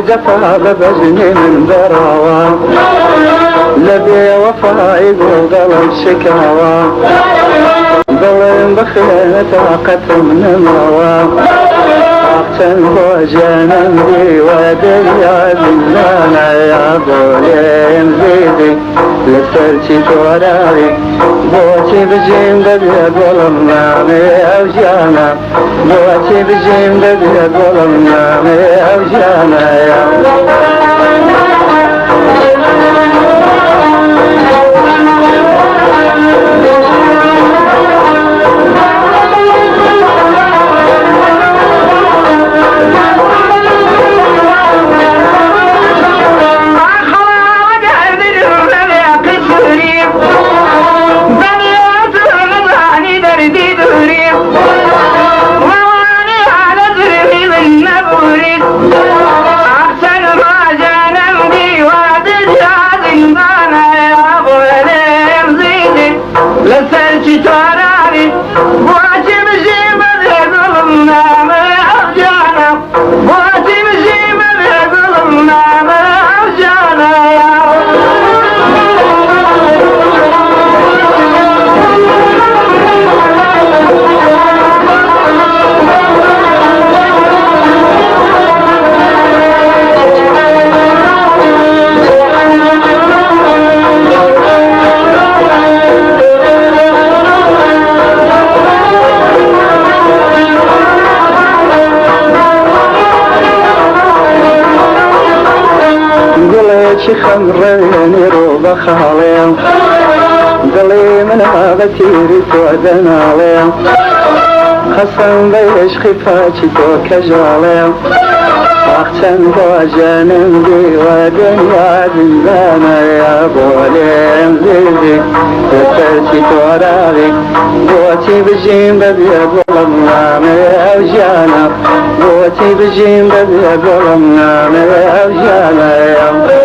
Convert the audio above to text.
جفا ببجني من براوة لبي وفا يقول قلب شكاوى ظلم بخيل طاقة من المروى أقتل وجانا بي ودنيا بالله يا بولين زيدي لسرتي توراري بوتي بجيم بدي قلم نامي أوجانا بوتي بجيم بدي قلم نامي أوجانا يا لسرتي توراري بواتي بجيبة بيقولم نامي أرجانا بواتي بجيبة بيقولم نامي أرجانا يا خمرين روضة خالين قلي من هذا تيري تودنا عليهم خصم بيش خفاتي توك جالين أختم بوجانم بي ودنيا دلانا يا بولين زيدي لسرتي توراري بوتي بجيم بدي قلم نامي أوجانا بوتي بجيم بدي قلم نامي أوجانا يا